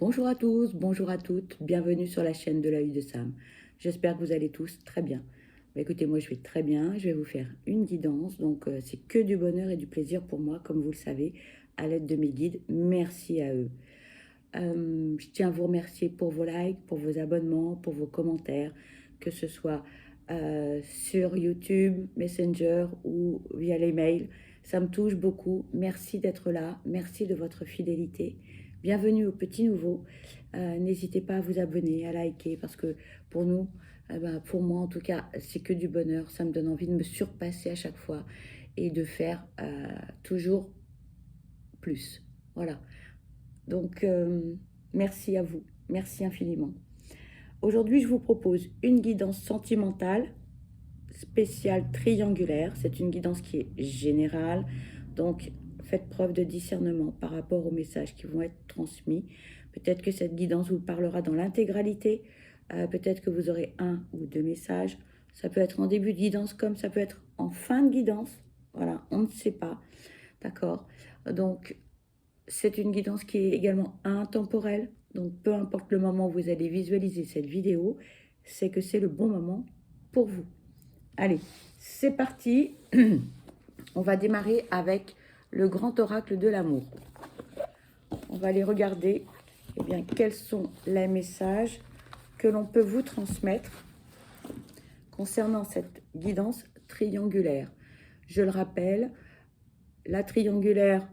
Bonjour à tous, bonjour à toutes, bienvenue sur la chaîne de l'œil de Sam. J'espère que vous allez tous très bien. Écoutez, moi je vais très bien, je vais vous faire une guidance, donc c'est que du bonheur et du plaisir pour moi, comme vous le savez, à l'aide de mes guides. Merci à eux. Je tiens à vous remercier pour vos likes, pour vos abonnements, pour vos commentaires, que ce soit sur YouTube, Messenger ou via les mails. Ça me touche beaucoup. Merci d'être là. Merci de votre fidélité. Bienvenue aux petits nouveaux. N'hésitez pas à vous abonner, à liker, parce que pour nous, pour moi en tout cas, c'est que du bonheur. Ça me donne envie de me surpasser à chaque fois et de faire toujours plus. Voilà. Donc, merci à vous. Merci infiniment. Aujourd'hui, je vous propose une guidance sentimentale spéciale triangulaire. C'est une guidance qui est générale. Donc, faites preuve de discernement par rapport aux messages qui vont être transmis. Peut-être que cette guidance vous parlera dans l'intégralité. Peut-être que vous aurez un ou deux messages. Ça peut être en début de guidance comme ça peut être en fin de guidance. Voilà, on ne sait pas. D'accord? Donc, c'est une guidance qui est également intemporelle. Donc, peu importe le moment où vous allez visualiser cette vidéo, c'est que c'est le bon moment pour vous. Allez, c'est parti. On va démarrer avec le grand oracle de l'amour. On va aller regarder quels sont les messages que l'on peut vous transmettre concernant cette guidance triangulaire. Je le rappelle, la triangulaire,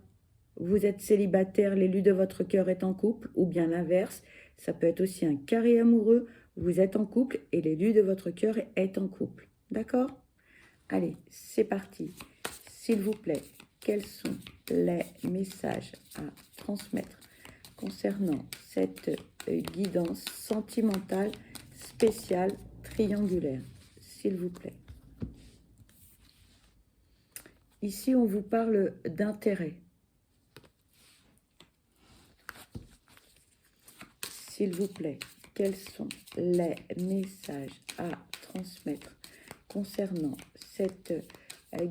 vous êtes célibataire, l'élu de votre cœur est en couple, ou bien l'inverse. Ça peut être aussi un carré amoureux, vous êtes en couple et l'élu de votre cœur est en couple. D'accord? Allez, c'est parti. S'il vous plaît, quels sont les messages à transmettre concernant cette guidance sentimentale spéciale triangulaire? S'il vous plaît. Ici, on vous parle d'intérêt. S'il vous plaît, quels sont les messages à transmettre concernant cette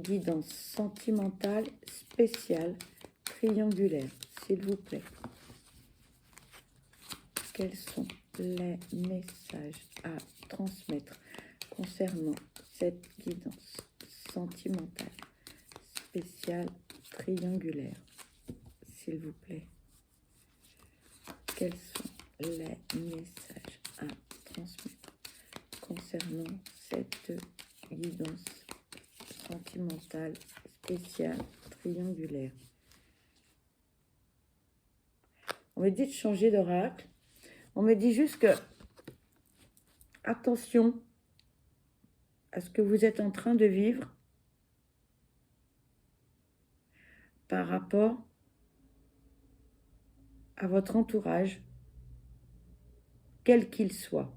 guidance sentimentale spéciale triangulaire? S'il vous plaît. Quels sont les messages à transmettre concernant cette guidance sentimentale spéciale triangulaire? S'il vous plaît. Quels sont les messages à transmettre concernant cette guidance sentimentale spéciale triangulaire? On me dit de changer d'oracle. On me dit juste que, attention à ce que vous êtes en train de vivre par rapport à votre entourage, quel qu'il soit.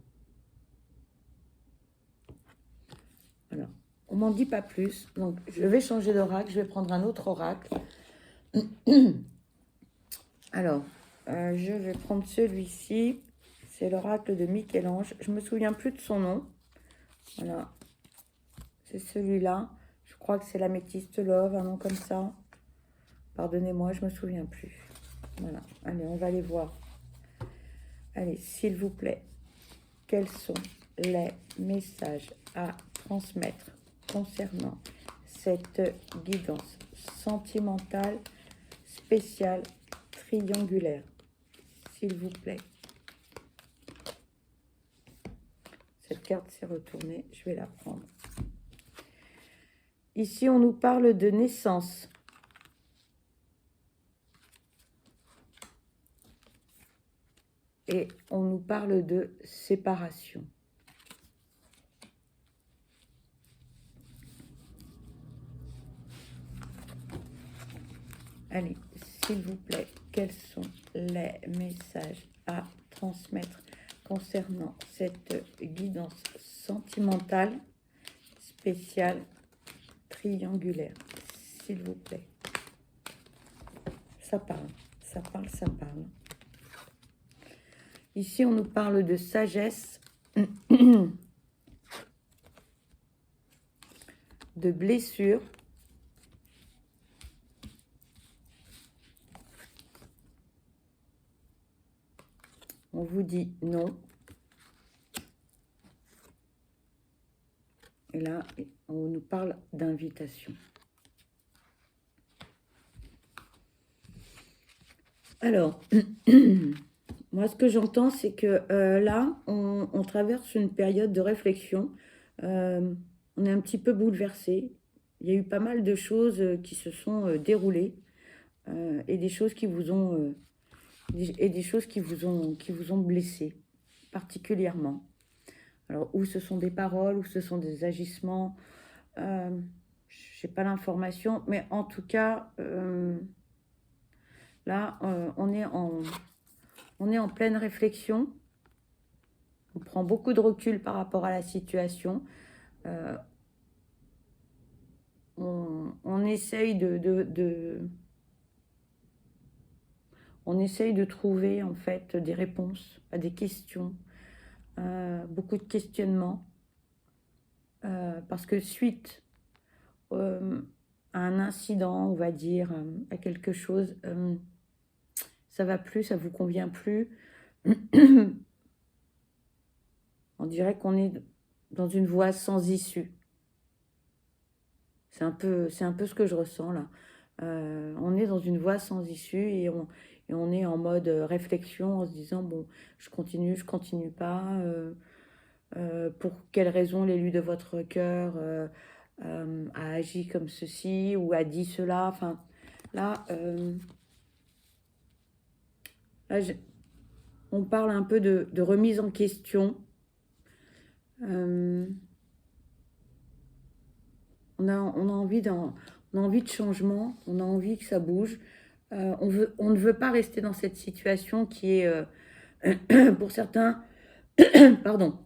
Alors, on m'en dit pas plus, donc je vais changer d'oracle, je vais prendre un autre oracle. Alors, je vais prendre celui-ci, c'est l'oracle de Michel-Ange. Je me souviens plus de son nom. Voilà, c'est celui-là. Je crois que c'est l'améthyste love, un nom comme ça. Pardonnez-moi, je me souviens plus. Voilà, allez, on va aller voir. Allez, s'il vous plaît, quels sont les messages à transmettre concernant cette guidance sentimentale spéciale triangulaire? S'il vous plaît. Cette carte s'est retournée, je vais la prendre. Ici, on nous parle de naissance. Et on nous parle de séparation. Allez, s'il vous plaît, quels sont les messages à transmettre concernant cette guidance sentimentale spéciale triangulaire? S'il vous plaît. Ça parle, ça parle, ça parle. Ici, on nous parle de sagesse, de blessure, on vous dit non. Et là, on nous parle d'invitation. Alors, moi, ce que j'entends, c'est que là, on traverse une période de réflexion. On est un petit peu bouleversé. Il y a eu pas mal de choses qui se sont déroulées et des choses qui vous ont qui vous ont blessé particulièrement. Alors, où ce sont des paroles, où ce sont des agissements, je n'ai pas l'information, mais en tout cas, là, on est en pleine réflexion. On prend beaucoup de recul par rapport à la situation. On essaye on essaye de trouver en fait des réponses à des questions, beaucoup de questionnements, parce que suite à un incident, on va dire, à quelque chose, ça va plus, ça vous convient plus. On dirait qu'on est dans une voie sans issue. C'est un peu ce que je ressens là. On est dans une voie sans issue et on est en mode réflexion en se disant, bon, je continue pas. Pour quelle raison l'élu de votre cœur a agi comme ceci ou a dit cela. Enfin, là, on parle un peu de remise en question. On a envie de changement, on a envie que ça bouge. On ne veut pas rester dans cette situation qui est, pour certains, pardon,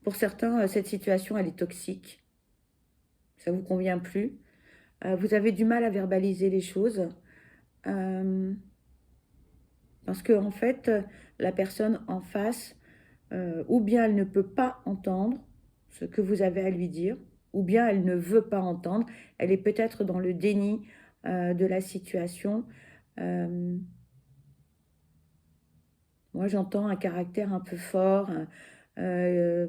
pour certains, cette situation, elle est toxique. Ça ne vous convient plus. Vous avez du mal à verbaliser les choses. Parce que, en fait, la personne en face, ou bien elle ne peut pas entendre ce que vous avez à lui dire, ou bien elle ne veut pas entendre. Elle est peut-être dans le déni de la situation. Moi, j'entends un caractère un peu fort, un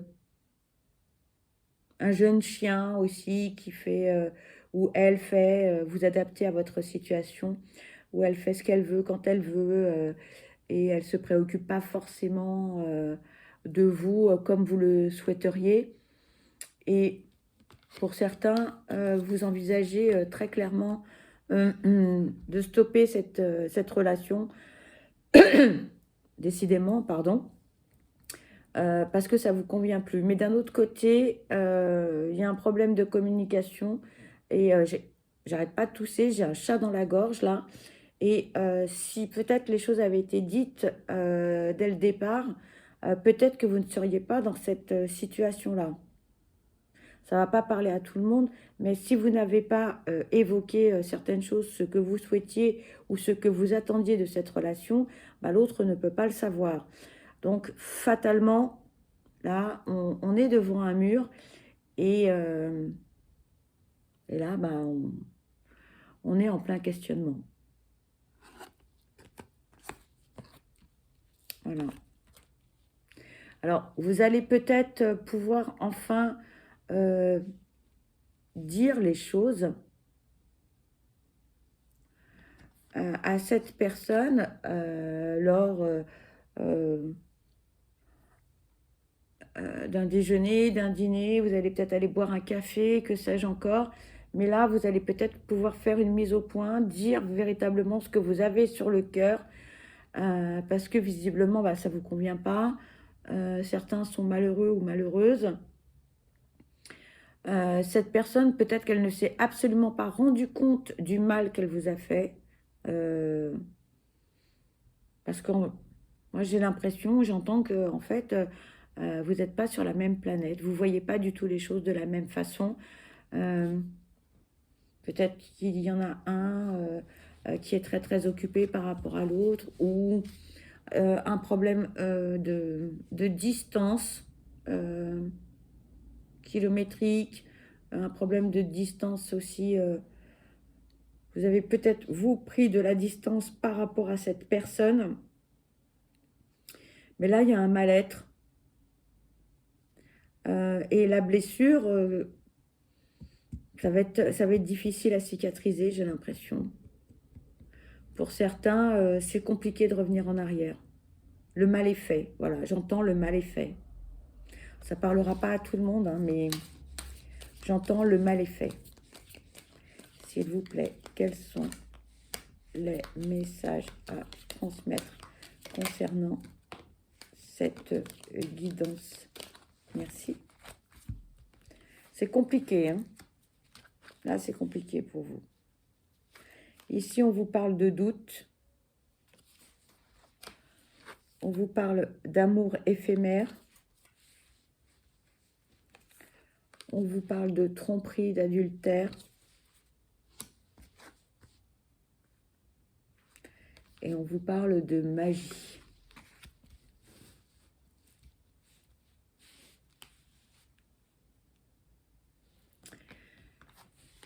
jeune chien aussi qui fait, ou elle fait, vous adapter à votre situation, où elle fait ce qu'elle veut quand elle veut, et elle ne se préoccupe pas forcément de vous comme vous le souhaiteriez. Et pour certains, vous envisagez très clairement de stopper cette relation, décidément, pardon, parce que ça ne vous convient plus. Mais d'un autre côté, il y a un problème de communication et j'arrête pas de tousser, j'ai un chat dans la gorge là. Et si peut-être les choses avaient été dites dès le départ, peut-être que vous ne seriez pas dans cette situation-là. Ça ne va pas parler à tout le monde, mais si vous n'avez pas évoqué certaines choses, ce que vous souhaitiez ou ce que vous attendiez de cette relation, bah, l'autre ne peut pas le savoir. Donc, fatalement, là, on est devant un mur et là, bah, on est en plein questionnement. Voilà. Alors, vous allez peut-être pouvoir enfin dire les choses à cette personne lors d'un déjeuner, d'un dîner. Vous allez peut-être aller boire un café, que sais-je encore. Mais là, vous allez peut-être pouvoir faire une mise au point, dire véritablement ce que vous avez sur le cœur, parce que visiblement, bah, ça ne vous convient pas. Certains sont malheureux ou malheureuses. Cette personne, peut-être qu'elle ne s'est absolument pas rendue compte du mal qu'elle vous a fait. Parce que moi, j'ai l'impression, j'entends que en fait, vous n'êtes pas sur la même planète. Vous ne voyez pas du tout les choses de la même façon. Peut-être qu'il y en a un qui est très, très occupé par rapport à l'autre, ou un problème de distance kilométrique, un problème de distance aussi. Vous avez peut-être, vous, pris de la distance par rapport à cette personne. Mais là, il y a un mal-être. Et la blessure, ça va être difficile à cicatriser, j'ai l'impression. Pour certains, c'est compliqué de revenir en arrière. Le mal est fait, voilà, j'entends le mal est fait. Ça ne parlera pas à tout le monde, hein, mais j'entends le mal est fait. S'il vous plaît, quels sont les messages à transmettre concernant cette guidance? Merci. C'est compliqué, hein? Là, c'est compliqué pour vous. Ici, on vous parle de doute. On vous parle d'amour éphémère. On vous parle de tromperie, d'adultère. Et on vous parle de magie.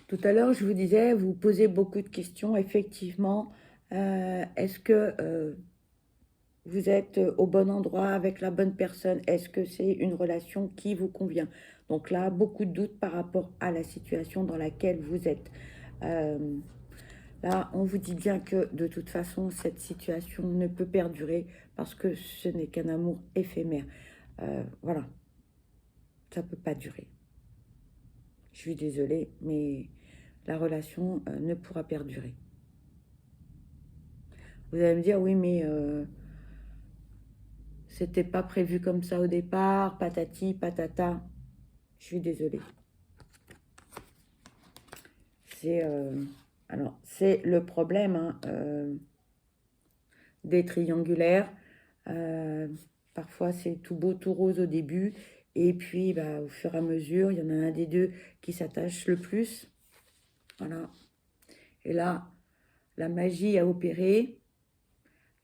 Tout à l'heure, je vous disais, vous posez beaucoup de questions. Effectivement, est-ce que vous êtes au bon endroit avec la bonne personne? Est-ce que c'est une relation qui vous convient? Donc là, beaucoup de doutes par rapport à la situation dans laquelle vous êtes. Là, on vous dit bien que de toute façon, cette situation ne peut perdurer parce que ce n'est qu'un amour éphémère. Voilà, ça ne peut pas durer. Je suis désolée, mais la relation ne pourra perdurer. Vous allez me dire, oui, mais c'était pas prévu comme ça au départ, patati, patata. Je suis désolée. Alors, c'est le problème hein, des triangulaires. Parfois, c'est tout beau, tout rose au début. Et puis, bah, au fur et à mesure, il y en a un des deux qui s'attache le plus. Voilà. Et là, la magie a opéré.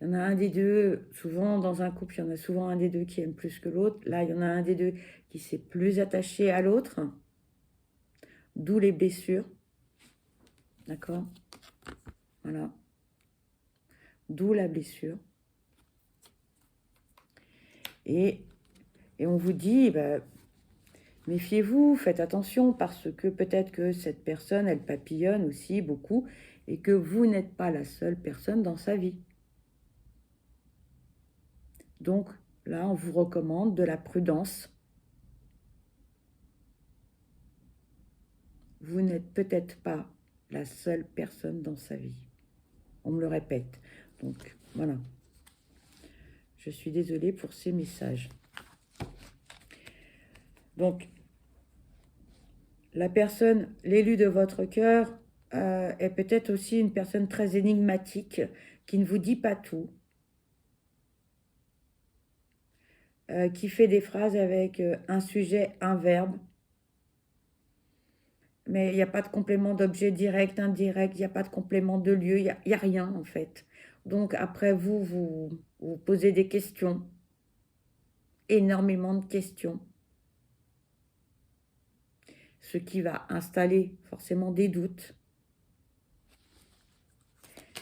Il y en a un des deux, souvent dans un couple, il y en a souvent un des deux qui aime plus que l'autre. Là, il y en a un des deux qui s'est plus attaché à l'autre. D'où les blessures. D'accord? Voilà. D'où la blessure. Et on vous dit, bah, méfiez-vous, faites attention, parce que peut-être que cette personne, elle papillonne aussi beaucoup, et que vous n'êtes pas la seule personne dans sa vie. Donc là, on vous recommande de la prudence. Vous n'êtes peut-être pas la seule personne dans sa vie. On me le répète. Donc voilà. Je suis désolée pour ces messages. Donc, la personne, l'élu de votre cœur, est peut-être aussi une personne très énigmatique, qui ne vous dit pas tout, qui fait des phrases avec un sujet, un verbe, mais il n'y a pas de complément d'objet direct, indirect, il n'y a pas de complément de lieu, il n'y a rien en fait. Donc après, vous posez des questions, énormément de questions, ce qui va installer forcément des doutes.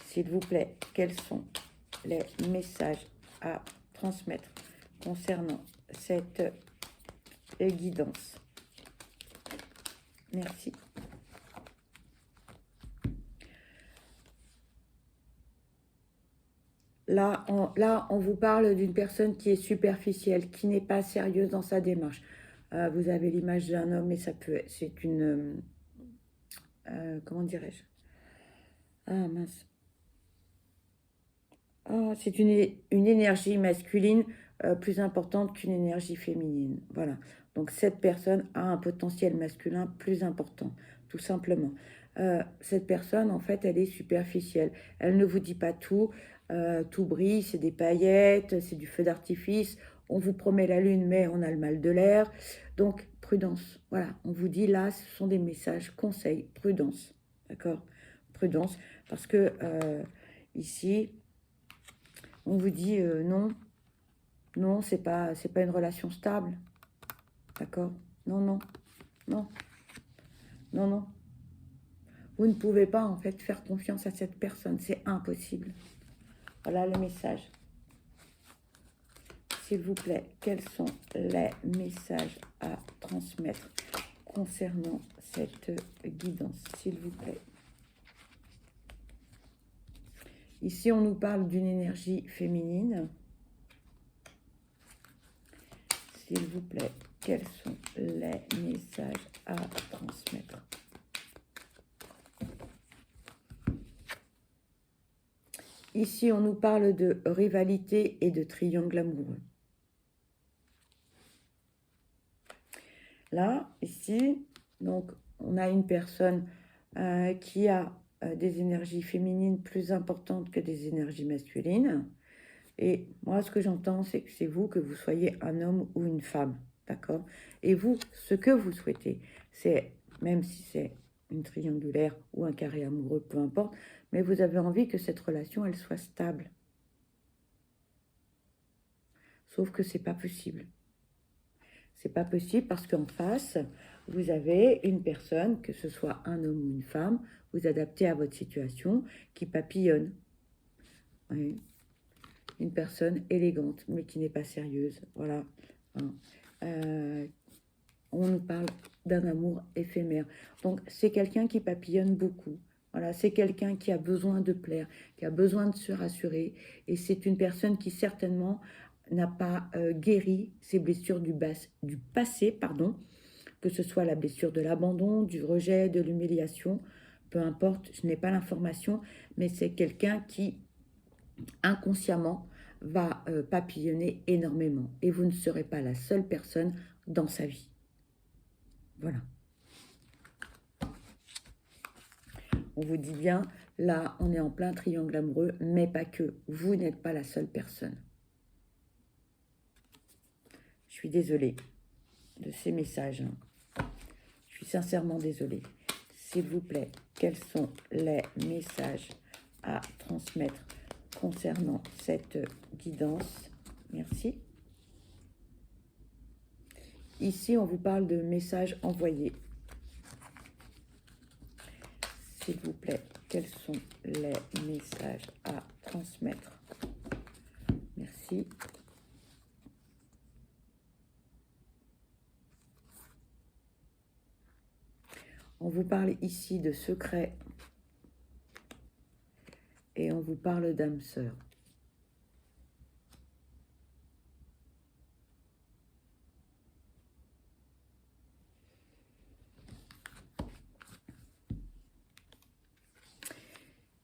S'il vous plaît, quels sont les messages à transmettre concernant cette guidance? Merci. Là, on vous parle d'une personne qui est superficielle, qui n'est pas sérieuse dans sa démarche. Vous avez l'image d'un homme, et ça peut, c'est une, comment dirais-je? Ah mince. Ah, c'est une énergie masculine plus importante qu'une énergie féminine. Voilà. Donc cette personne a un potentiel masculin plus important, tout simplement. Cette personne, en fait, elle est superficielle. Elle ne vous dit pas tout. Tout brille, c'est des paillettes, c'est du feu d'artifice. On vous promet la lune, mais on a le mal de l'air. Donc, prudence. Voilà, on vous dit là, ce sont des messages, conseils, prudence. D'accord? Prudence, parce que ici, on vous dit non, non, c'est pas une relation stable. D'accord? Non, non, non, non, non. Vous ne pouvez pas, en fait, faire confiance à cette personne. C'est impossible. Voilà le message. S'il vous plaît, quels sont les messages à transmettre concernant cette guidance, s'il vous plaît? Ici, on nous parle d'une énergie féminine. S'il vous plaît, quels sont les messages à transmettre? Ici, on nous parle de rivalité et de triangle amoureux. Là, ici, donc, on a une personne qui a des énergies féminines plus importantes que des énergies masculines. Et moi, ce que j'entends, c'est que c'est vous, que vous soyez un homme ou une femme, d'accord? Et vous, ce que vous souhaitez, c'est, même si c'est une triangulaire ou un carré amoureux, peu importe, mais vous avez envie que cette relation, elle soit stable. Sauf que c'est pas possible. C'est pas possible parce qu'en face, vous avez une personne, que ce soit un homme ou une femme, vous adaptez à votre situation, qui papillonne. Oui. Une personne élégante, mais qui n'est pas sérieuse. Voilà. On nous parle d'un amour éphémère. Donc, c'est quelqu'un qui papillonne beaucoup. Voilà, c'est quelqu'un qui a besoin de plaire, qui a besoin de se rassurer. Et c'est une personne qui, certainement, n'a pas guéri ses blessures du passé, pardon, que ce soit la blessure de l'abandon, du rejet, de l'humiliation. Peu importe, je n'ai pas l'information, mais c'est quelqu'un qui, inconsciemment, va papillonner énormément. Et vous ne serez pas la seule personne dans sa vie. Voilà. On vous dit bien, là, on est en plein triangle amoureux, mais pas que. Vous n'êtes pas la seule personne. Je suis désolée de ces messages. Je suis sincèrement désolée. S'il vous plaît, quels sont les messages à transmettre concernant cette guidance? Merci. Ici, on vous parle de messages envoyés. S'il vous plaît, quels sont les messages à transmettre? Merci. On vous parle ici de secrets et on vous parle d'âme sœur.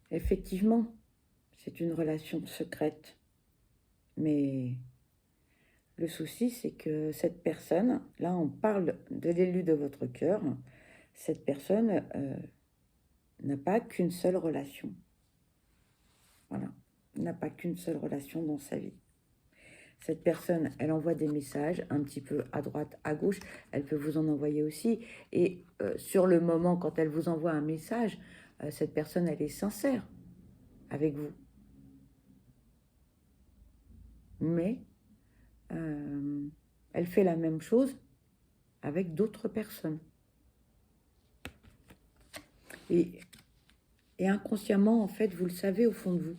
Effectivement, c'est une relation secrète, mais le souci, c'est que cette personne, là on parle de l'élu de votre cœur, cette personne n'a pas qu'une seule relation. Voilà, n'a pas qu'une seule relation dans sa vie. Cette personne, elle envoie des messages un petit peu à droite, à gauche, elle peut vous en envoyer aussi. Et sur le moment, quand elle vous envoie un message, cette personne, elle est sincère avec vous. Mais elle fait la même chose avec d'autres personnes. Et inconsciemment, en fait, vous le savez au fond de vous.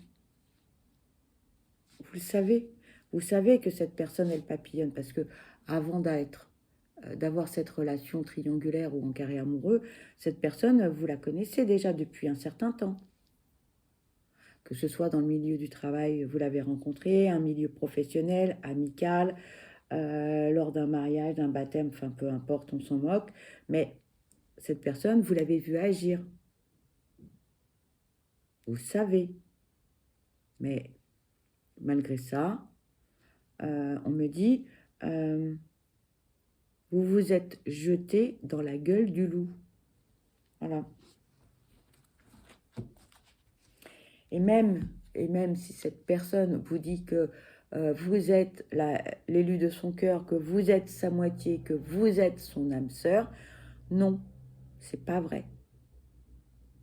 Vous le savez. Vous savez que cette personne, elle papillonne. Parce que avant d'avoir cette relation triangulaire ou en carré amoureux, cette personne, vous la connaissez déjà depuis un certain temps. Que ce soit dans le milieu du travail, vous l'avez rencontré, un milieu professionnel, amical, lors d'un mariage, d'un baptême, enfin peu importe, on s'en moque. Mais cette personne, vous l'avez vue agir. Vous savez. Mais malgré ça, on me dit, vous vous êtes jeté dans la gueule du loup. Voilà. Et même si cette personne vous dit que vous êtes l'élu de son cœur, que vous êtes sa moitié, que vous êtes son âme sœur, non, c'est pas vrai.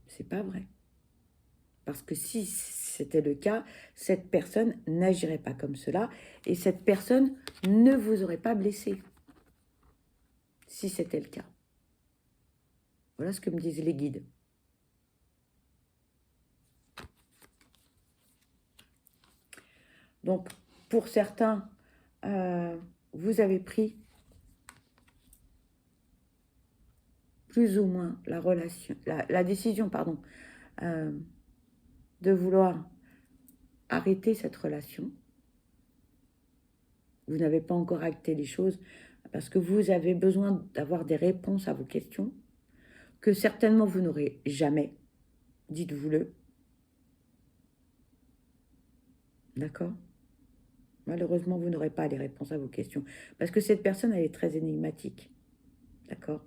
C'est pas vrai. Parce que si c'était le cas, cette personne n'agirait pas comme cela et cette personne ne vous aurait pas blessé. Si c'était le cas. Voilà ce que me disent les guides. Donc, pour certains, vous avez pris plus ou moins la décision, pardon, de vouloir arrêter cette relation. Vous n'avez pas encore acté les choses parce que vous avez besoin d'avoir des réponses à vos questions que certainement vous n'aurez jamais. Dites-vous-le. D'accord? Malheureusement, vous n'aurez pas les réponses à vos questions parce que cette personne, elle est très énigmatique. D'accord?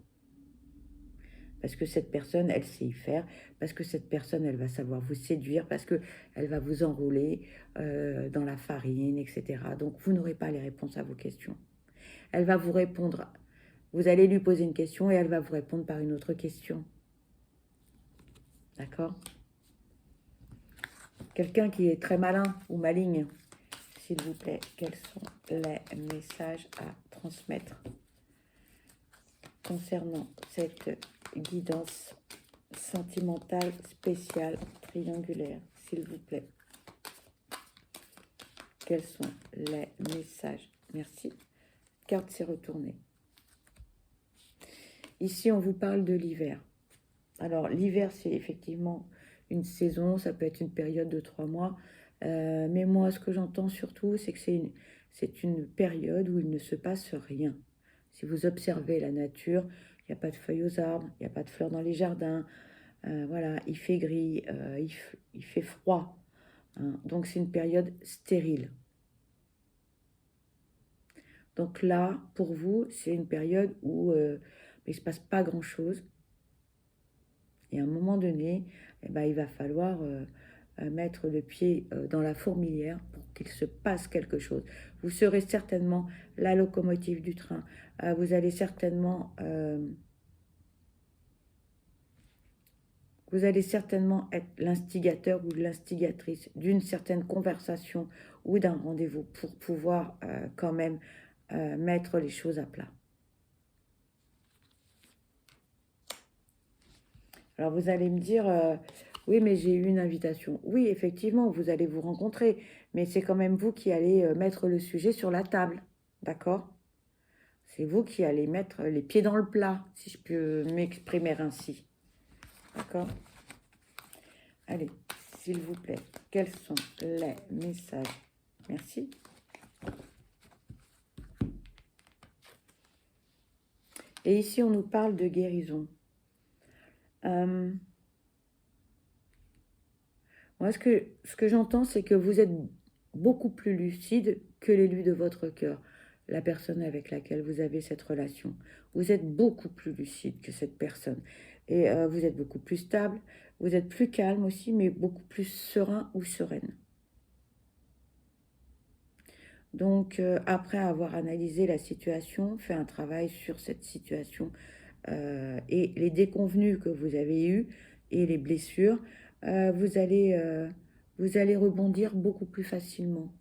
Parce que cette personne, elle sait y faire, parce que cette personne, elle va savoir vous séduire, parce qu'elle va vous enrouler dans la farine, etc. Donc, vous n'aurez pas les réponses à vos questions. Elle va vous répondre, vous allez lui poser une question et elle va vous répondre par une autre question. D'accord? Quelqu'un qui est très malin ou maligne, s'il vous plaît, quels sont les messages à transmettre concernant cette guidance sentimentale spéciale triangulaire, s'il vous plaît. Quels sont les messages? Merci. Carte s'est retournée. Ici, on vous parle de l'hiver. Alors, l'hiver, c'est effectivement une saison, ça peut être une période de 3 mois. Mais moi, ce que j'entends surtout, c'est que c'est une période où il ne se passe rien. Si vous observez la nature, il n'y a pas de feuilles aux arbres, il n'y a pas de fleurs dans les jardins. Voilà, il fait gris, il fait froid. Hein. Donc, c'est une période stérile. Donc là, pour vous, c'est une période où il ne se passe pas grand-chose. Et à un moment donné, eh ben, il va falloir mettre le pied dans la fourmilière pour qu'il se passe quelque chose. Vous serez certainement la locomotive du train. Vous allez certainement être l'instigateur ou l'instigatrice d'une certaine conversation ou d'un rendez-vous pour pouvoir quand même mettre les choses à plat. Alors vous allez me dire, oui mais j'ai eu une invitation. Oui effectivement, vous allez vous rencontrer, mais c'est quand même vous qui allez mettre le sujet sur la table, d'accord? C'est vous qui allez mettre les pieds dans le plat, si je peux m'exprimer ainsi, d'accord? Allez, s'il vous plaît, quels sont les messages? Merci. Et ici, on nous parle de guérison. Moi, ce que j'entends, c'est que vous êtes beaucoup plus lucide que l'élu de votre cœur, la personne avec laquelle vous avez cette relation. Vous êtes beaucoup plus lucide que cette personne. Et vous êtes beaucoup plus stable, vous êtes plus calme aussi, mais beaucoup plus serein ou sereine. Donc, après avoir analysé la situation, fait un travail sur cette situation et les déconvenus que vous avez eus et les blessures, vous allez rebondir beaucoup plus facilement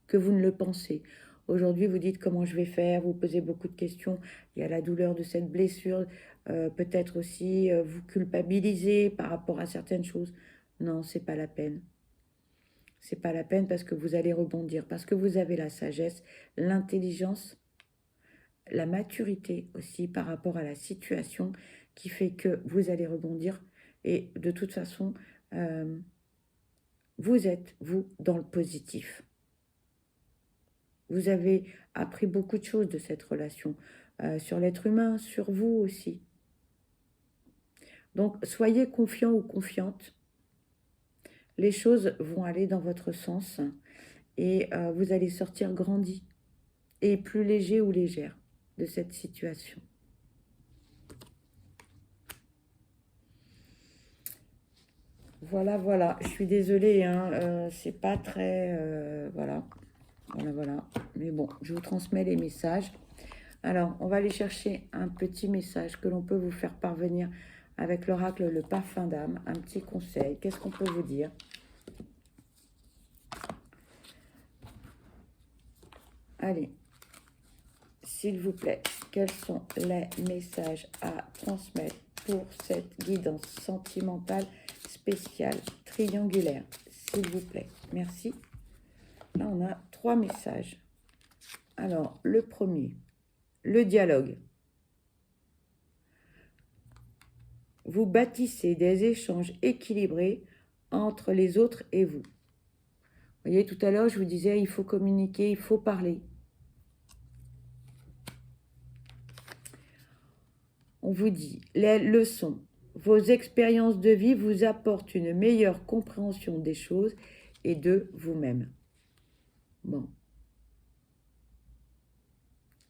que vous ne le pensez. Aujourd'hui, vous dites comment je vais faire, vous posez beaucoup de questions, il y a la douleur de cette blessure, peut-être aussi vous culpabilisez par rapport à certaines choses. Non, c'est pas la peine. C'est pas la peine parce que vous allez rebondir, parce que vous avez la sagesse, l'intelligence, la maturité aussi par rapport à la situation qui fait que vous allez rebondir. Et de toute façon, vous êtes, vous, dans le positif. Vous avez appris beaucoup de choses de cette relation, sur l'être humain, sur vous aussi. Donc, soyez confiant ou confiante. Les choses vont aller dans votre sens et vous allez sortir grandi et plus léger ou légère de cette situation. Voilà, voilà. Je suis désolée, hein, c'est pas très... voilà. Voilà. Mais bon, je vous transmets les messages. Alors, on va aller chercher un petit message que l'on peut vous faire parvenir avec l'oracle Le Parfum d'âme. Un petit conseil. Qu'est-ce qu'on peut vous dire? Allez, s'il vous plaît, quels sont les messages à transmettre pour cette guidance sentimentale spéciale triangulaire? S'il vous plaît, merci. Là, on a 3 messages. Alors, le premier, le dialogue. Vous bâtissez des échanges équilibrés entre les autres et vous. Vous voyez, tout à l'heure, je vous disais, il faut communiquer, il faut parler. On vous dit, les leçons, vos expériences de vie vous apportent une meilleure compréhension des choses et de vous-même. Bon.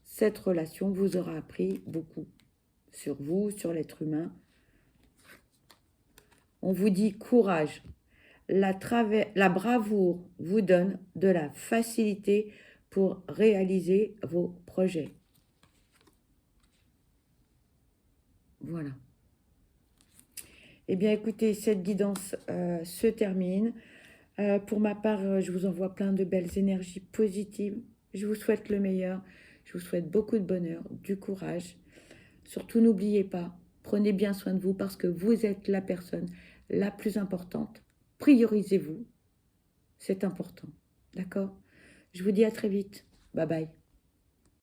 Cette relation vous aura appris beaucoup sur vous, sur l'être humain. On vous dit courage. La bravoure vous donne de la facilité pour réaliser vos projets. Voilà. Eh bien, écoutez, cette guidance se termine. Pour ma part, je vous envoie plein de belles énergies positives. Je vous souhaite le meilleur. Je vous souhaite beaucoup de bonheur, du courage. Surtout, n'oubliez pas, prenez bien soin de vous parce que vous êtes la personne la plus importante. Priorisez-vous. C'est important. D'accord? Je vous dis à très vite. Bye bye.